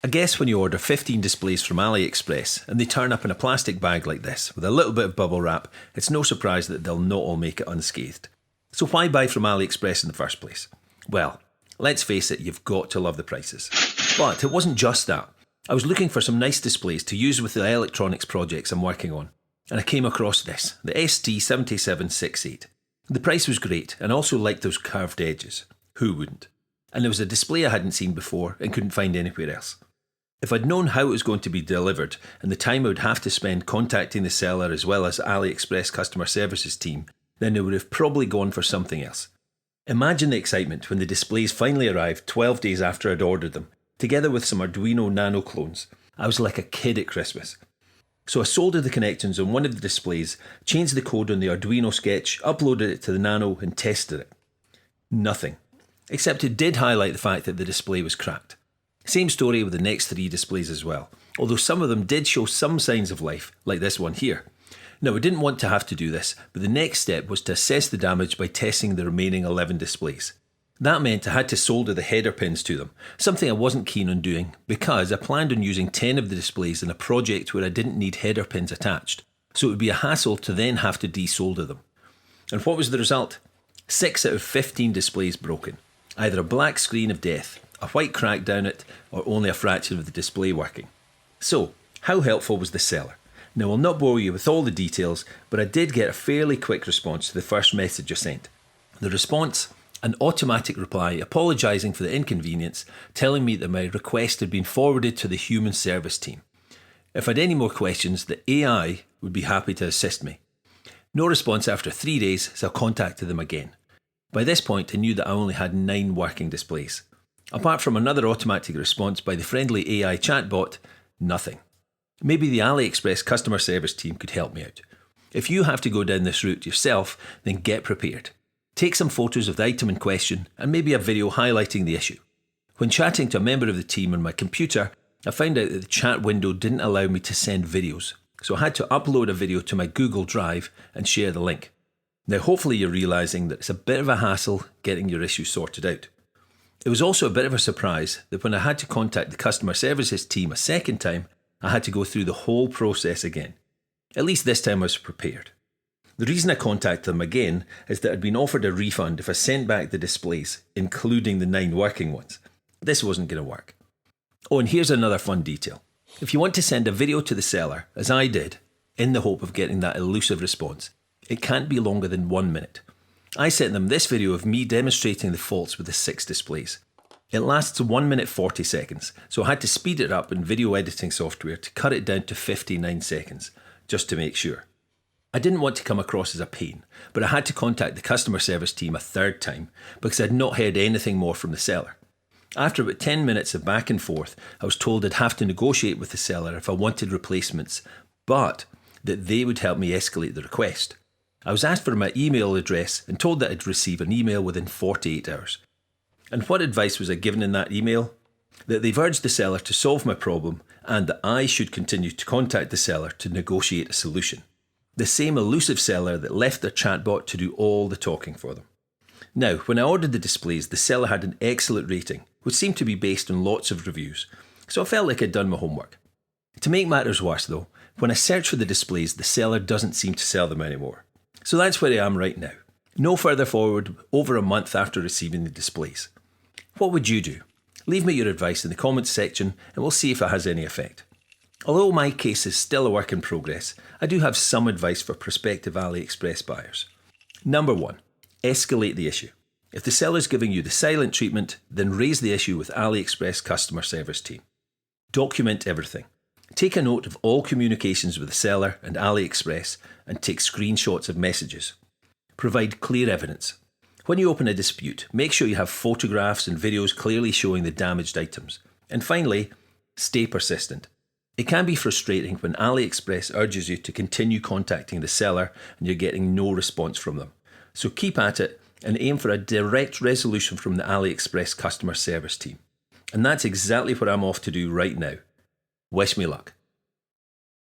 I guess when you order 15 displays from AliExpress and they turn up in a plastic bag like this with a little bit of bubble wrap, it's no surprise that they'll not all make it unscathed. So why buy from AliExpress in the first place? Well, let's face it, you've got to love the prices. But it wasn't just that. I was looking for some nice displays to use with the electronics projects I'm working on, and I came across this, the ST7768. The price was great, and I also liked those curved edges. Who wouldn't? And there was a display I hadn't seen before and couldn't find anywhere else. If I'd known how it was going to be delivered and the time I would have to spend contacting the seller as well as AliExpress customer services team, then I would have probably gone for something else. Imagine the excitement when the displays finally arrived 12 days after I'd ordered them, together with some Arduino Nano clones. I was like a kid at Christmas. So I soldered the connections on one of the displays, changed the code on the Arduino sketch, uploaded it to the Nano and tested it. Nothing. Except it did highlight the fact that the display was cracked. Same story with the next 3 displays as well, although some of them did show some signs of life, like this one here. Now, I didn't want to have to do this, but the next step was to assess the damage by testing the remaining 11 displays. That meant I had to solder the header pins to them, something I wasn't keen on doing because I planned on using 10 of the displays in a project where I didn't need header pins attached, so it would be a hassle to then have to desolder them. And what was the result? 6 out of 15 displays broken. Either a black screen of death, a white crack down it, or only a fraction of the display working. So, how helpful was the seller? Now, I'll not bore you with all the details, but I did get a fairly quick response to the first message I sent. The response? An automatic reply apologising for the inconvenience, telling me that my request had been forwarded to the human service team. If I had any more questions, the AI would be happy to assist me. No response after 3 days, so I contacted them again. By this point, I knew that I only had 9 working displays. Apart from another automatic response by the friendly AI chatbot, nothing. Maybe the AliExpress customer service team could help me out. If you have to go down this route yourself, then get prepared. Take some photos of the item in question and maybe a video highlighting the issue. When chatting to a member of the team on my computer, I found out that the chat window didn't allow me to send videos, so I had to upload a video to my Google Drive and share the link. Now hopefully you're realising that it's a bit of a hassle getting your issue sorted out. It was also a bit of a surprise that when I had to contact the customer services team a second time, I had to go through the whole process again. At least this time I was prepared. The reason I contacted them again is that I'd been offered a refund if I sent back the displays, including the 9 working ones. This wasn't going to work. Oh, and here's another fun detail. If you want to send a video to the seller, as I did, in the hope of getting that elusive response, it can't be longer than 1 minute. I sent them this video of me demonstrating the faults with the 6 displays. It lasts 1 minute 40 seconds, so I had to speed it up in video editing software to cut it down to 59 seconds, just to make sure. I didn't want to come across as a pain, but I had to contact the customer service team a third time because I had not heard anything more from the seller. After about 10 minutes of back and forth, I was told I'd have to negotiate with the seller if I wanted replacements, but that they would help me escalate the request. I was asked for my email address and told that I'd receive an email within 48 hours. And what advice was I given in that email? That they've urged the seller to solve my problem and that I should continue to contact the seller to negotiate a solution. The same elusive seller that left their chatbot to do all the talking for them. Now, when I ordered the displays, the seller had an excellent rating, which seemed to be based on lots of reviews, so I felt like I'd done my homework. To make matters worse though, when I search for the displays, the seller doesn't seem to sell them anymore. So that's where I am right now. No further forward, over a month after receiving the displays. What would you do? Leave me your advice in the comments section and we'll see if it has any effect. Although my case is still a work in progress, I do have some advice for prospective AliExpress buyers. Number 1, escalate the issue. If the seller's giving you the silent treatment, then raise the issue with AliExpress customer service team. Document everything. Take a note of all communications with the seller and AliExpress and take screenshots of messages. Provide clear evidence. When you open a dispute, make sure you have photographs and videos clearly showing the damaged items. And finally, stay persistent. It can be frustrating when AliExpress urges you to continue contacting the seller and you're getting no response from them. So keep at it and aim for a direct resolution from the AliExpress customer service team. And that's exactly what I'm off to do right now. Wish me luck.